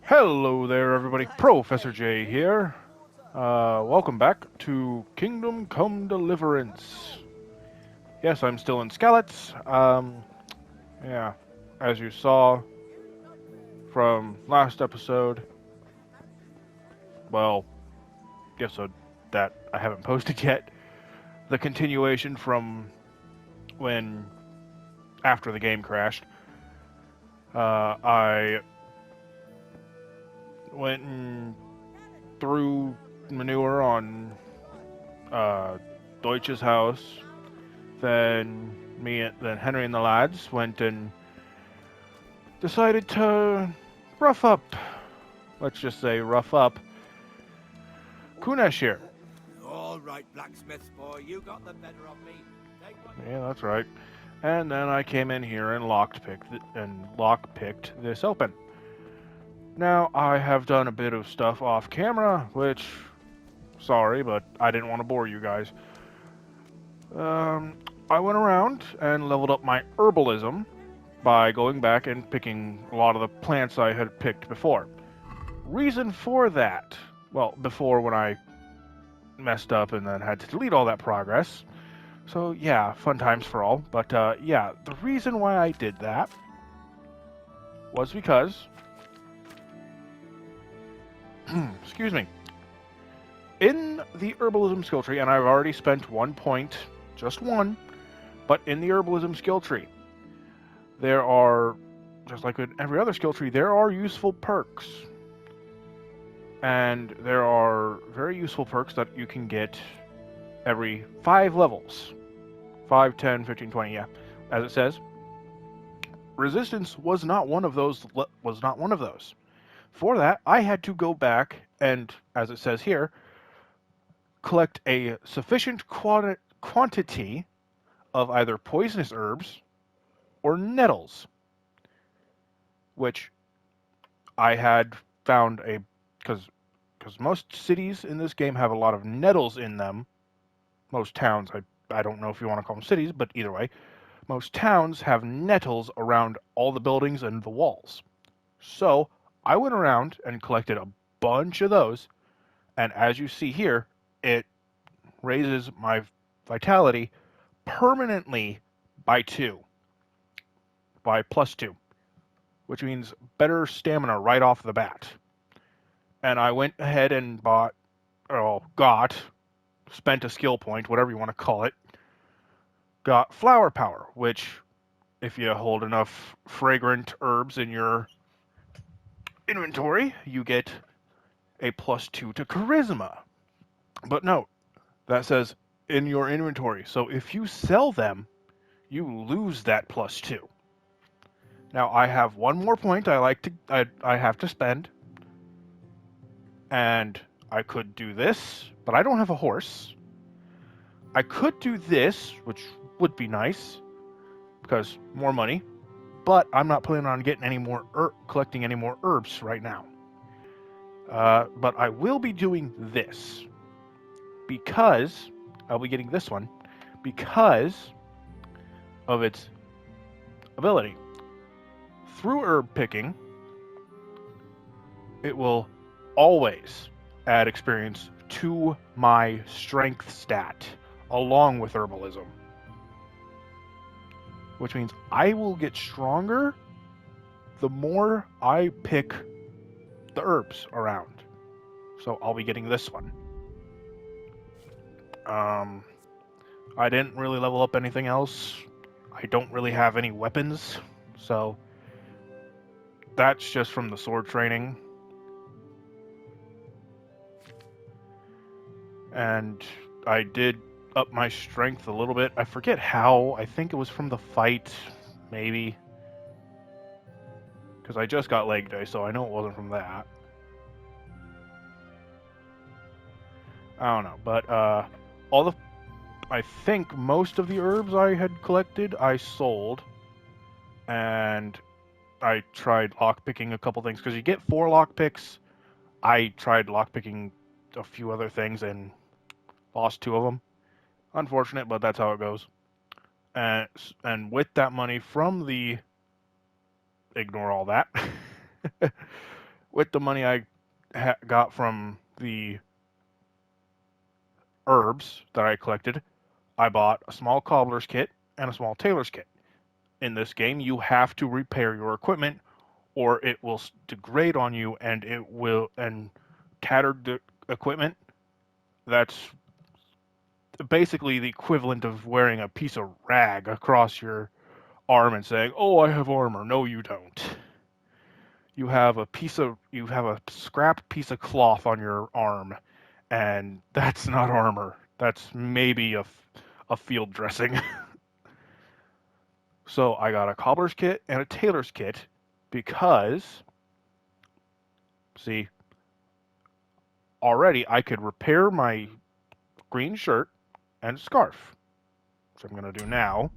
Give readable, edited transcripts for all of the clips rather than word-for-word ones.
Hello there, everybody. Professor J here. Welcome back to Kingdom Come Deliverance. Yes, I'm still in Skalitz. Yeah, as you saw from last episode, well, the episode that I haven't posted yet, the continuation from when after the game crashed, I went and threw manure on Deutsch's house. Then Henry and the lads went and decided to rough up. Let's just say rough up Kunesh here. All right, blacksmith boy, you got the better of me. Yeah, that's right. And then I came in here and lockpicked this open. Now I have done a bit of stuff off camera, which sorry, but I didn't want to bore you guys. I went around and leveled up my herbalism by going back and picking a lot of the plants I had picked before. Reason for that, well, before when I messed up and then had to delete all that progress. So yeah, fun times for all. But yeah, the reason why I did that was because, excuse me, in the herbalism skill tree, and I've already spent 1 point, just one, but in the herbalism skill tree, there are, just like in every other skill tree, there are useful perks. And there are very useful perks that you can get every 5 levels. 5, 10, 15, 20, yeah. As it says, resistance was not one of those. For that, I had to go back and, as it says here, collect a sufficient quantity of either poisonous herbs or nettles, which I had found because most cities in this game have a lot of nettles in them. Most towns, I don't know if you want to call them cities, but either way, most towns have nettles around all the buildings and the walls. So I went around and collected a bunch of those, and as you see here, it raises my vitality permanently by +2, which means better stamina right off the bat. And I went ahead and spent a skill point, whatever you want to call it, got flower power, which, if you hold enough fragrant herbs in your inventory, you get a +2 to charisma. But note, that says in your inventory, so if you sell them, you lose that +2. Now I have one more point I have to spend, and I could do this, but I don't have a horse. I could do this, which would be nice, because more money, but I'm not planning on getting collecting any more herbs right now. But I will be doing this, because I'll be getting this one, because of its ability. Through herb picking, it will always add experience to my strength stat, along with herbalism. Which means I will get stronger the more I pick the herbs around. So I'll be getting this one. I didn't really level up anything else. I don't really have any weapons, so that's just from the sword training. And I did up my strength a little bit. I forget how. I think it was from the fight, maybe. Because I just got leg day, so I know it wasn't from that. I don't know, but I think most of the herbs I had collected, I sold. And I tried lockpicking a couple things, because you get 4 lockpicks. I tried lockpicking a few other things and lost 2 of them. Unfortunate, but that's how it goes. And with that money from the... Ignore all that. with the money I got from the herbs that I collected, I bought a small cobbler's kit and a small tailor's kit. In this game, you have to repair your equipment or it will degrade on you and tattered equipment, that's basically the equivalent of wearing a piece of rag across your arm and saying, "Oh, I have armor." No, you don't. You have a scrap piece of cloth on your arm, and that's not armor. That's maybe a field dressing. So I got a cobbler's kit and a tailor's kit because, see, already I could repair my green shirt and scarf, which I'm going to do now.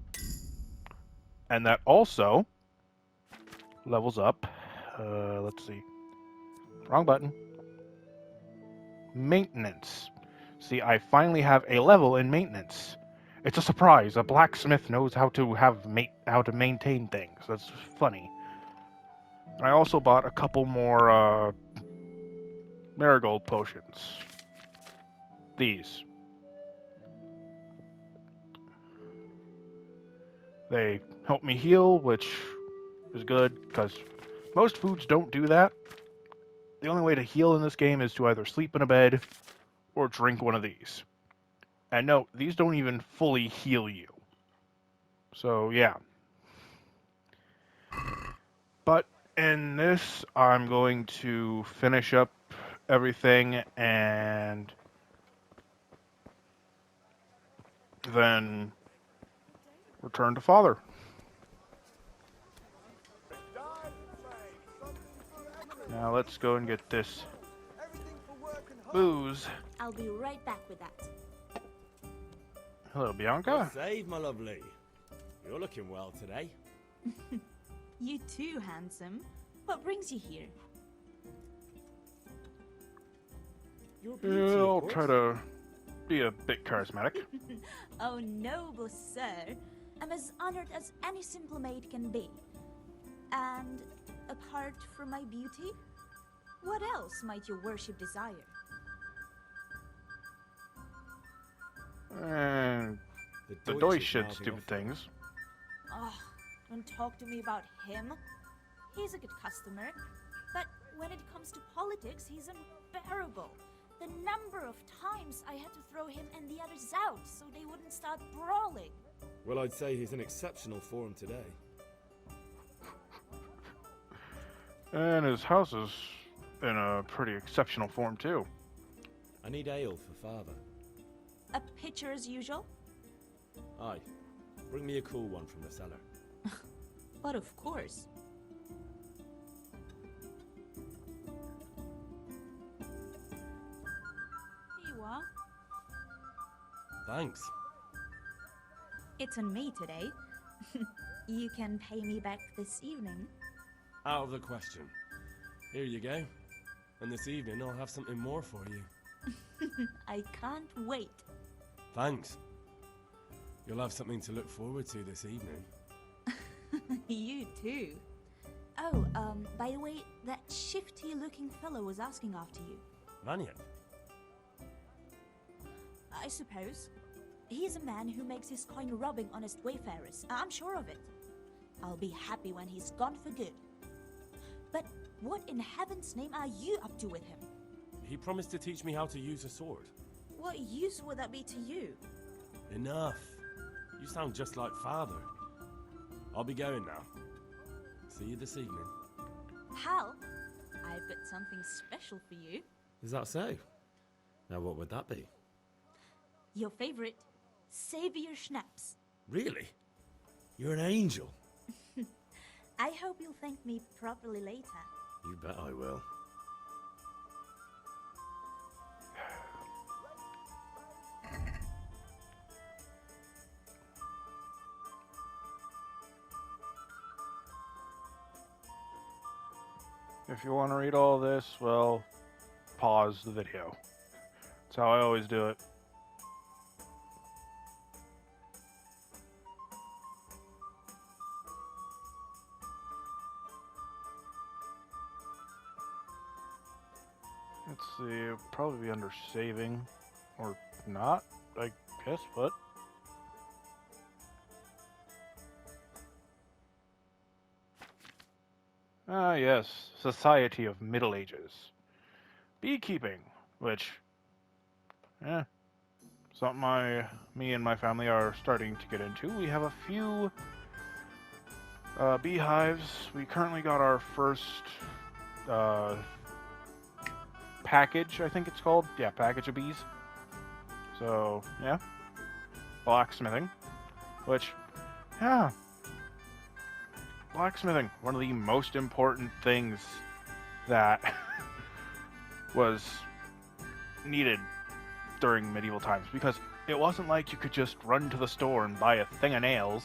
And that also levels up. Let's see. Wrong button. Maintenance. See, I finally have a level in maintenance. It's a surprise. A blacksmith knows how to maintain things. That's funny. I also bought a couple more marigold potions. These. They help me heal, which is good because most foods don't do that. The only way to heal in this game is to either sleep in a bed or drink one of these. And no, these don't even fully heal you. So, yeah. But in this, I'm going to finish up everything and then return to Father. Now let's go and get this booze. I'll be right back with that. Hello, Bianca. Save, my lovely. You're looking well today. You too, handsome. What brings you here? You're beauty, I'll of course. try to be a bit charismatic. Oh, noble sir. I'm as honored as any simple maid can be. And apart from my beauty, what else might your worship desire? And the Deutsch Deutsch is should mouthing stupid off. things. Oh, don't talk to me about him. He's a good customer. But when it comes to politics, he's unbearable. The number of times I had to throw him and the others out so they wouldn't start brawling. Well, I'd say he's in exceptional form today. And his house is in a pretty exceptional form, too. I need ale for father. A pitcher as usual? Aye. Bring me a cool one from the cellar. But of course. Here you are. Thanks. It's on me today. You can pay me back this evening. Out of the question. Here you go. And this evening I'll have something more for you. I can't wait. Thanks. You'll have something to look forward to this evening. You too. Oh, by the way, that shifty-looking fellow was asking after you. Vanya. I suppose. He's a man who makes his coin robbing honest wayfarers. I'm sure of it. I'll be happy when he's gone for good. But what in heaven's name are you up to with him? He promised to teach me how to use a sword. What use would that be to you? Enough. You sound just like father. I'll be going now. See you this evening. Hal, I've got something special for you. Is that so? Now what would that be? Your favorite, Savior Schnapps. Really? You're an angel. I hope you'll thank me properly later. You bet I will. If you want to read all this, well, pause the video. That's how I always do it. Let's see, it'll probably be under saving. Or not, I guess, but... Ah, yes. Society of Middle Ages. Beekeeping, which... Eh, something me and my family are starting to get into. We have a few beehives. We currently got our first package, I think it's called. Yeah, package of bees. So, yeah. Blacksmithing. Which, yeah. Blacksmithing, one of the most important things that was needed during medieval times, because it wasn't like you could just run to the store and buy a thing of nails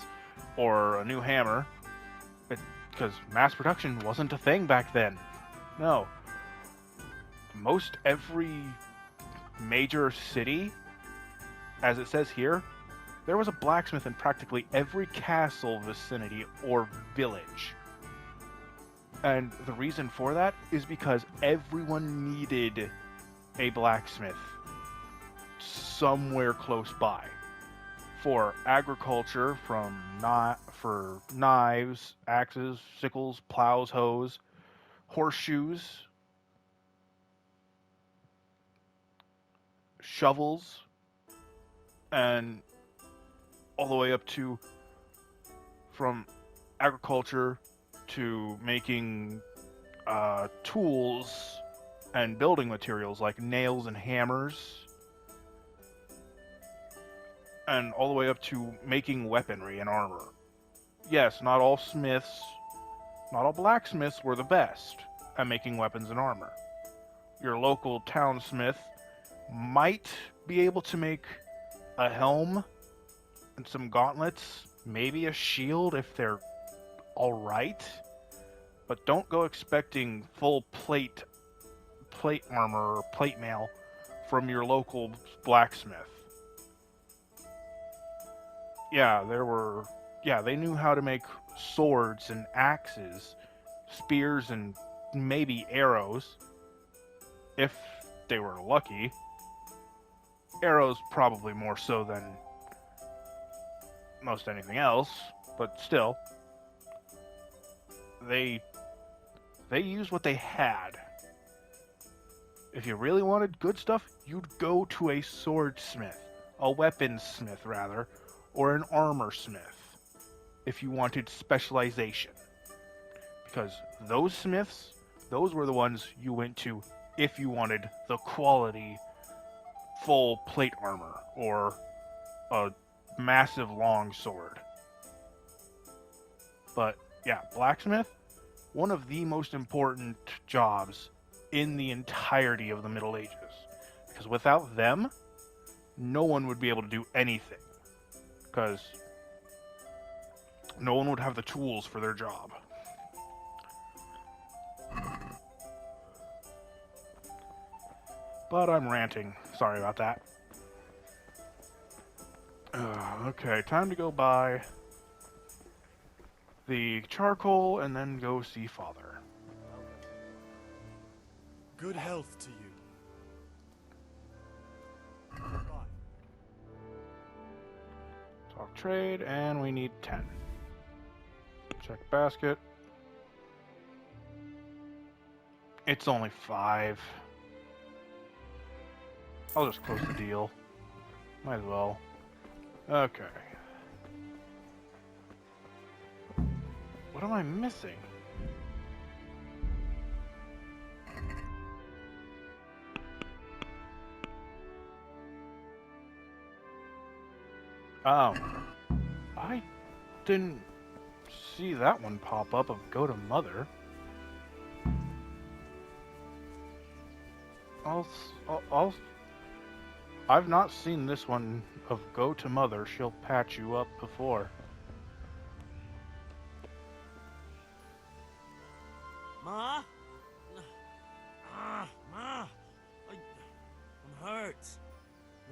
or a new hammer, because mass production wasn't a thing back then. No. Most every major city, as it says here, there was a blacksmith in practically every castle vicinity or village. And the reason for that is because everyone needed a blacksmith somewhere close by. For agriculture, for knives, axes, sickles, plows, hoes, horseshoes, shovels, and all the way up to from agriculture to making tools and building materials like nails and hammers, and all the way up to making weaponry and armor. Yes, not all smiths, not all blacksmiths were the best at making weapons and armor. Your local townsmith might be able to make a helm and some gauntlets, maybe a shield if they're alright, but don't go expecting full plate armor or plate mail from your local blacksmith. They knew how to make swords and axes, spears and maybe arrows, if they were lucky. Arrows probably more so than most anything else, but still, they used what they had. If you really wanted good stuff, you'd go to a swordsmith, a weaponsmith rather, or an armor smith, if you wanted specialization. Because those smiths, those were the ones you went to if you wanted the quality full plate armor or a massive long sword. But yeah, blacksmith, one of the most important jobs in the entirety of the Middle Ages. Because without them, no one would be able to do anything. Because no one would have the tools for their job. But I'm ranting. Sorry about that. Okay, time to go buy the charcoal and then go see Father. Good health to you. Bye. Talk trade, and we need 10. Check basket. It's only 5. I'll just close the deal. Might as well. Okay. What am I missing? Oh. I didn't see that one pop up of Go to Mother. I've not seen this one of Go to Mother. She'll patch you up before. Ma? Ma! I'm hurt.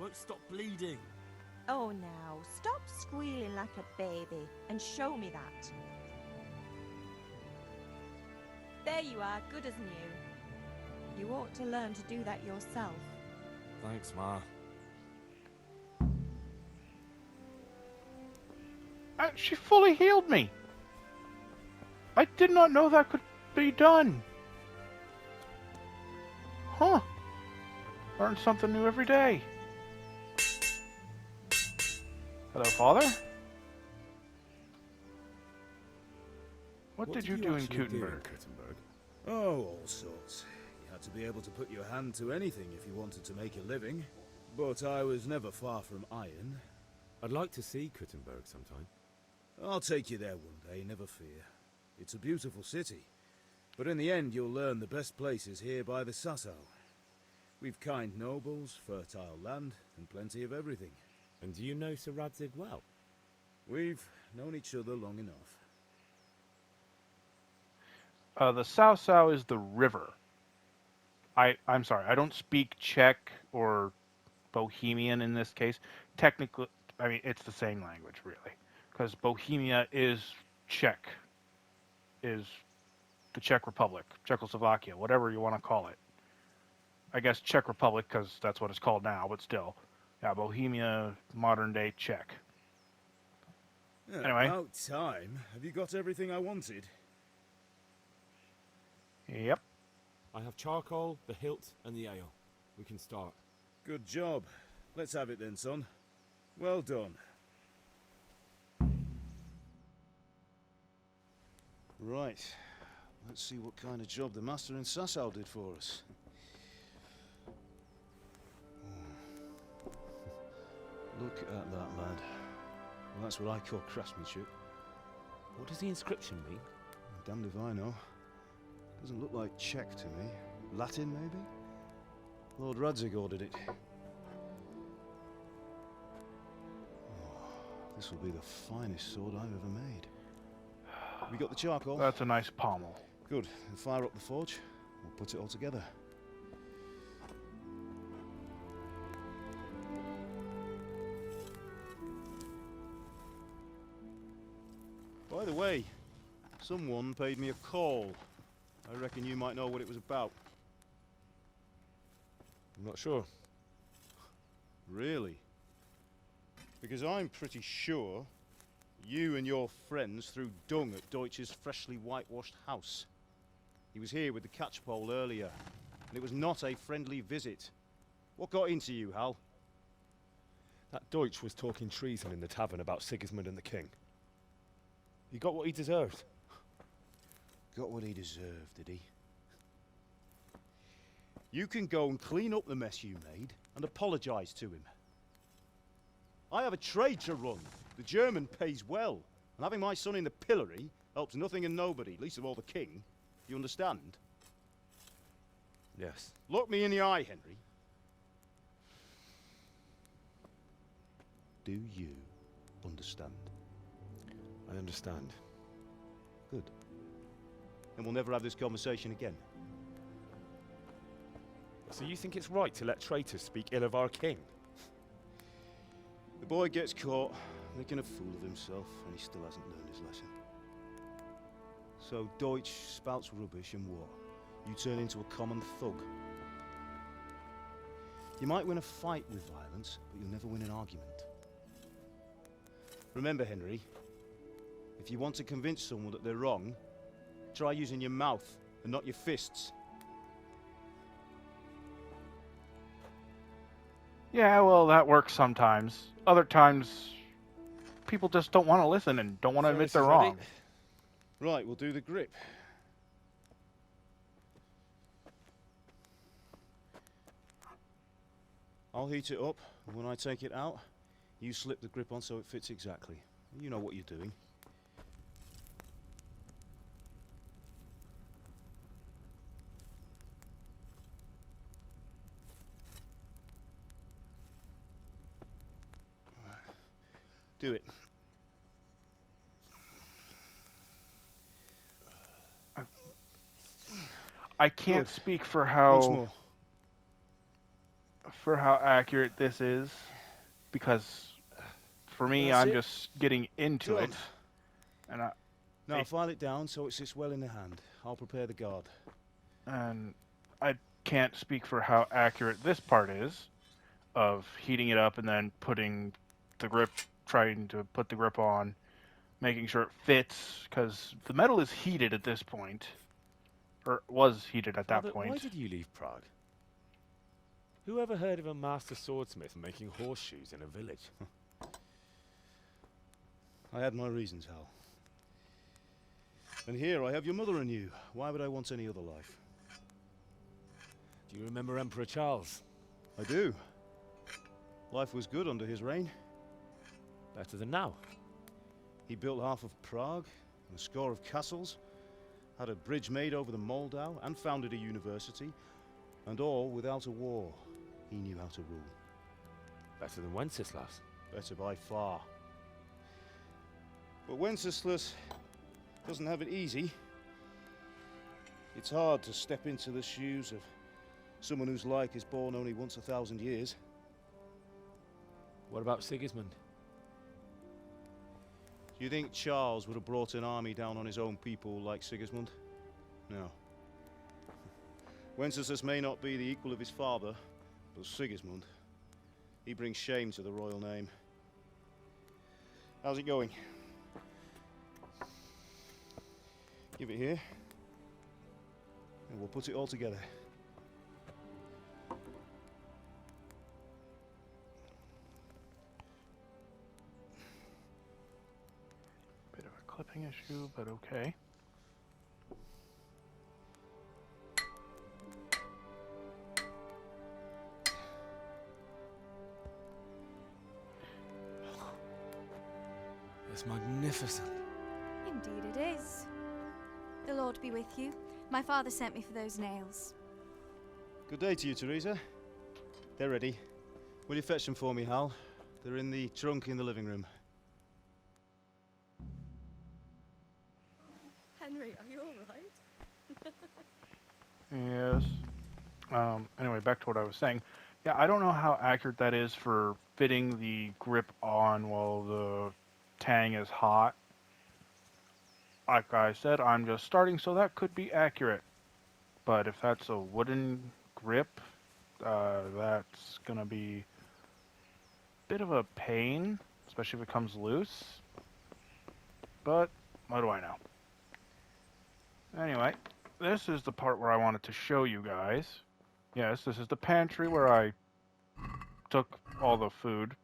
Won't stop bleeding. Oh, now, stop squealing like a baby and show me that. There you are, good as new. You ought to learn to do that yourself. Thanks, Ma. She fully healed me. I did not know that could be done. Huh. Learn something new every day. Hello, Father. What did you do in actually do Kuttenberg? Kuttenberg? Oh, all sorts. You had to be able to put your hand to anything if you wanted to make a living. But I was never far from iron. I'd like to see Kuttenberg sometime. I'll take you there one day, never fear. It's a beautiful city. But in the end, you'll learn the best places here by the Sasau. We've kind nobles, fertile land, and plenty of everything. And do you know Sir Radzig well? We've known each other long enough. The Sau is the river. I'm sorry, I don't speak Czech or Bohemian in this case. Technically, I mean, it's the same language, really. Because Bohemia is Czech. Is the Czech Republic, Czechoslovakia, whatever you want to call it. I guess Czech Republic, because that's what it's called now, but still. Yeah, Bohemia, modern-day Czech. Yeah, Anyway. About time. Have you got everything I wanted? Yep. I have charcoal, the hilt, and the ale. We can start. Good job. Let's have it then, son. Well done. Right. Let's see what kind of job the master in Sasau did for us. Look at that, lad. Well, that's what I call craftsmanship. What does the inscription mean? Damned if I know. Doesn't look like Czech to me. Latin, maybe? Lord Radzig ordered it. Oh, this will be the finest sword I've ever made. We got the charcoal? That's a nice pommel. Good. We'll fire up the forge. We'll put it all together. By the way, someone paid me a call. I reckon you might know what it was about. I'm not sure. Really? Because I'm pretty sure you and your friends threw dung at Deutsch's freshly whitewashed house. He was here with the catchpole earlier, and it was not a friendly visit. What got into you, Hal? That Deutsch was talking treason in the tavern about Sigismund and the king. He got what he deserved. Got what he deserved, did he? You can go and clean up the mess you made and apologize to him. I have a trade to run. The German pays well, and having my son in the pillory helps nothing and nobody, least of all the king. You understand? Yes. Look me in the eye, Henry. Do you understand? I understand. Good. Then we'll never have this conversation again. So you think it's right to let traitors speak ill of our king? The boy gets caught making a fool of himself, and he still hasn't learned his lesson. So Deutsch spouts rubbish, and what? You turn into a common thug. You might win a fight with violence, but you'll never win an argument. Remember, Henry, if you want to convince someone that they're wrong, try using your mouth and not your fists. Yeah, well, that works sometimes. Other times, people just don't want to listen and don't want to admit they're wrong. Right, we'll do the grip. I'll heat it up, and when I take it out, you slip the grip on so it fits exactly. You know what you're doing. Do it. I can't Good. speak for Once more. how accurate this is, because for me, That's I'm it. just getting into Done. it, and Now file it down so it sits well in the hand. I'll prepare the guard. I can't speak for how accurate this part is of heating it up and then putting the grip, trying to put the grip on, making sure it fits, because the metal is heated at this point, or was heated at that Father, why point. did you leave Prague? Who ever heard of a master swordsmith making horseshoes in a village? I had my reasons, Hal. And here I have your mother and you. Why would I want any other life? Do you remember Emperor Charles? I do. Life was good under his reign. Better than now. He built half of Prague, and a score of castles, had a bridge made over the Moldau, and founded a university, and all without a war. He knew how to rule. Better than Wenceslas. Better by far. But Wenceslas doesn't have it easy. It's hard to step into the shoes of someone whose like is born only once 1,000 years. What about Sigismund? Do you think Charles would have brought an army down on his own people like Sigismund? No. Wenceslas may not be the equal of his father, but Sigismund, he brings shame to the royal name. How's it going? Give it here, and we'll put it all together. Bit of a clipping issue, but okay. It's magnificent. Indeed it is. The Lord be with you. My father sent me for those nails. Good day to you, Teresa. They're ready. Will you fetch them for me, Hal? They're in the trunk in the living room. Henry, are you all Yes. right? Anyway, back to what I was saying. Yeah, I don't know how accurate that is for fitting the grip on while the tang is hot. Like I said, I'm just starting, so that could be accurate. But if that's a wooden grip, that's going to be a bit of a pain, especially if it comes loose. But what do I know? Anyway, this is the part where I wanted to show you guys. Yes, this is the pantry where I took all the food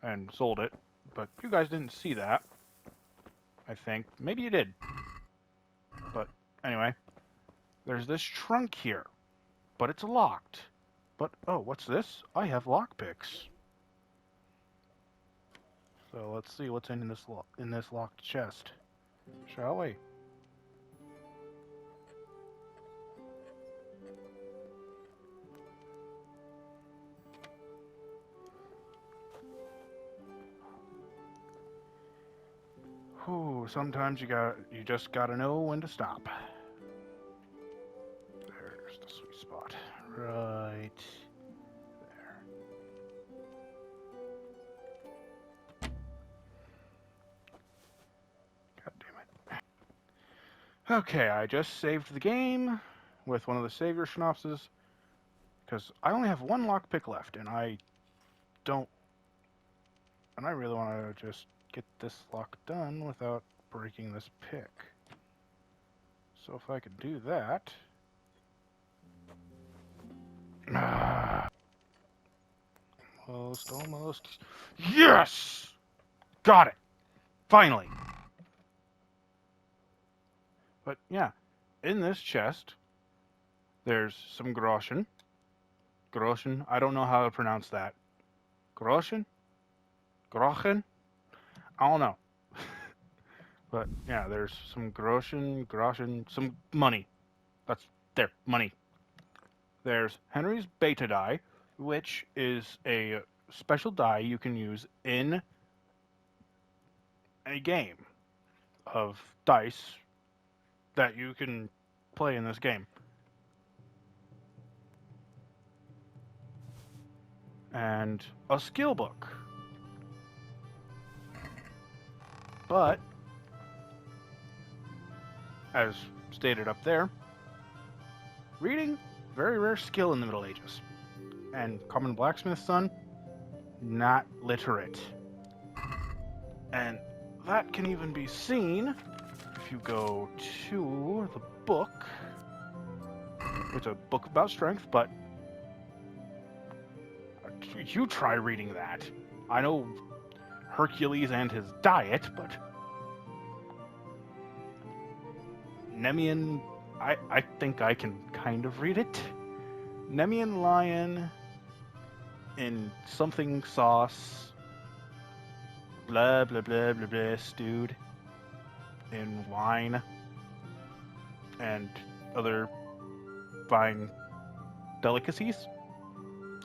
and sold it. But you guys didn't see that, I think. Maybe you did. But anyway, there's this trunk here, but it's locked. But, oh, what's this? I have lockpicks. So let's see what's in this locked chest, shall we? Whew, sometimes you just gotta know when to stop. There's the sweet spot. Right there. God damn it. Okay, I just saved the game with one of the savior schnapses because I only have one lockpick left, and I really want to just get this lock done without breaking this pick. So if I could do that... Almost. Yes! Got it! Finally! But yeah, in this chest, there's some groschen. Groschen? I don't know how to pronounce that. Groschen? Groschen? I don't know. But yeah, there's some groschen, some money. That's there, money. There's Henry's beta die, which is a special die you can use in a game of dice that you can play in this game. And a skill book. But, as stated up there, reading, very rare skill in the Middle Ages. And common blacksmith's son, not literate. And that can even be seen if you go to the book. It's a book about strength, but you try reading that. I know Hercules and his diet, but Nemean, I think I can kind of read it. Nemean lion in something sauce, blah blah blah blah blah, stewed in wine and other fine delicacies.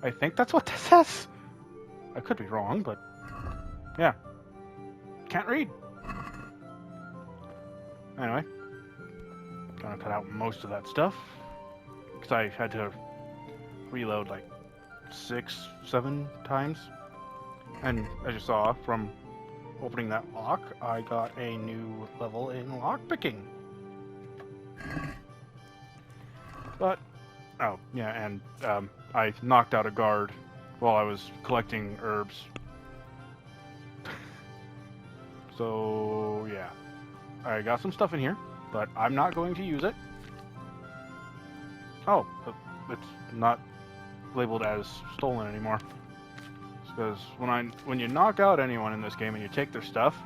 I think that's what this says. I could be wrong, but yeah. Can't read. Anyway, gonna cut out most of that stuff because I had to reload like 6, 7 times. And as you saw from opening that lock, I got a new level in lockpicking. But, oh, yeah, and I knocked out a guard while I was collecting herbs. So, yeah. I got some stuff in here, but I'm not going to use it. Oh, it's not labeled as stolen anymore. Because when you knock out anyone in this game and you take their stuff,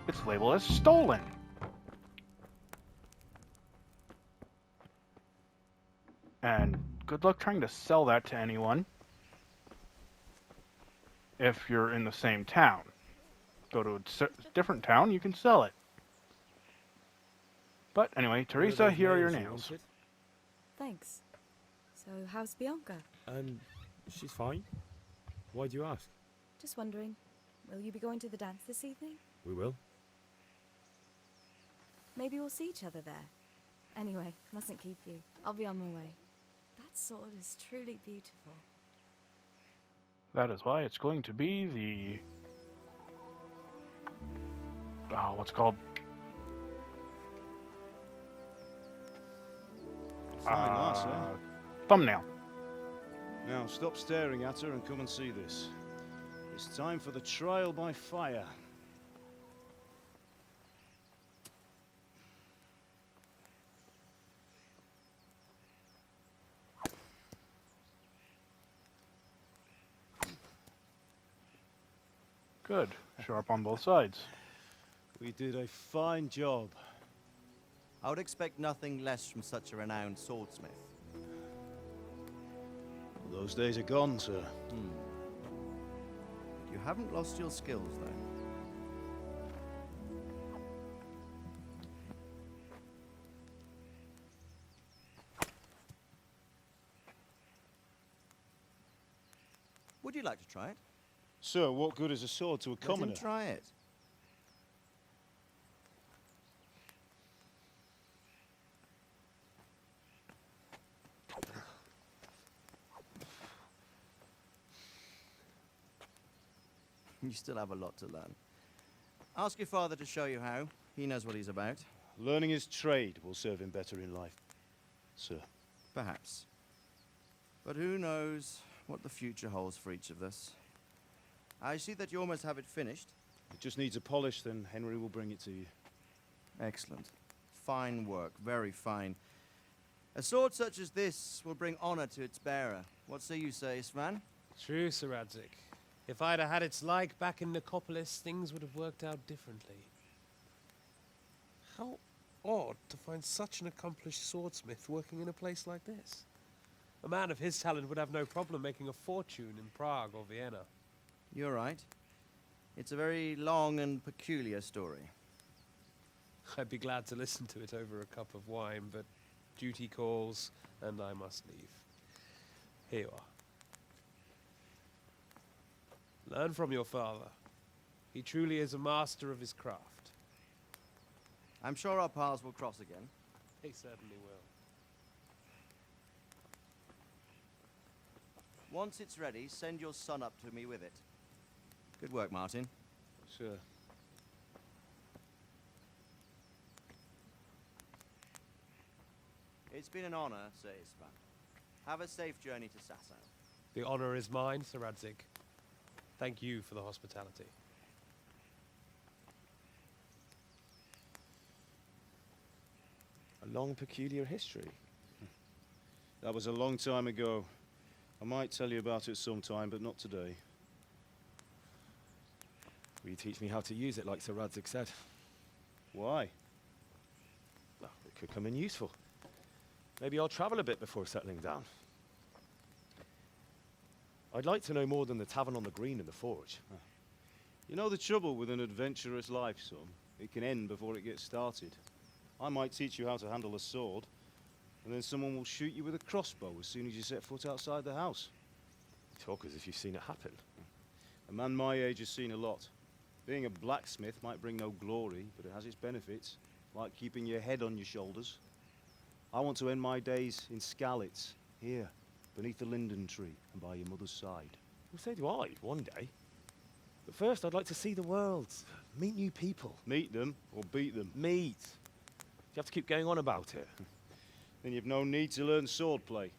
it's labeled as stolen. And good luck trying to sell that to anyone if you're in the same town. Go to a different town, you can sell it. But anyway, Teresa, here are your nails. Thanks. So, how's Bianca? She's fine. Why do you ask? Just wondering, will you be going to the dance this evening? We will. Maybe we'll see each other there. Anyway, mustn't keep you. I'll be on my way. That sword is truly beautiful. That is why it's going to be the... Oh, what's it called? Fine lass, eh? Thumbnail. Now stop staring at her and come and see this. It's time for the trial by fire. Good. Sharp on both sides. We did a fine job. I would expect nothing less from such a renowned swordsmith. Well, those days are gone, sir. You haven't lost your skills, though. Would you like to try it? Sir, what good is a sword to a Let commoner? him try it. You still have a lot to learn. Ask your father to show you how. He knows what he's about. Learning his trade will serve him better in life, sir. Perhaps. But who knows what the future holds for each of us. I see that you almost have it finished. It just needs a polish, then Henry will bring it to you. Excellent. Fine work, very fine. A sword such as this will bring honor to its bearer. What say you, Svan? True, Sir Radzig. If I'd have had its like back in Nicopolis, things would have worked out differently. How odd to find such an accomplished swordsmith working in a place like this. A man of his talent would have no problem making a fortune in Prague or Vienna. You're right. It's a very long and peculiar story. I'd be glad to listen to it over a cup of wine, but duty calls, and I must leave. Here you are. Learn from your father. He truly is a master of his craft. I'm sure our paths will cross again. He certainly will. Once it's ready, send your son up to me with it. Good work, Martin. Sir. It's been an honor, Sir Isvan. Have a safe journey to Sasau. The honor is mine, Sir Radzig. Thank you for the hospitality. A long, peculiar history. That was a long time ago. I might tell you about it sometime, but not today. Will you teach me how to use it like Sir Radzig said? Why? Well, it could come in useful. Maybe I'll travel a bit before settling down. I'd like to know more than the tavern on the green and the forge. You know the trouble with an adventurous life, son? It can end before it gets started. I might teach you how to handle a sword, and then someone will shoot you with a crossbow as soon as you set foot outside the house. You talk as if you've seen it happen. A man my age has seen a lot. Being a blacksmith might bring no glory, but it has its benefits, like keeping your head on your shoulders. I want to end my days in Skalitz, here, beneath the linden tree and by your mother's side. Well, so do I, one day. But first, I'd like to see the world, meet new people. Meet them, or beat them. Meet. You have to keep going on about it. Then you've no need to learn swordplay.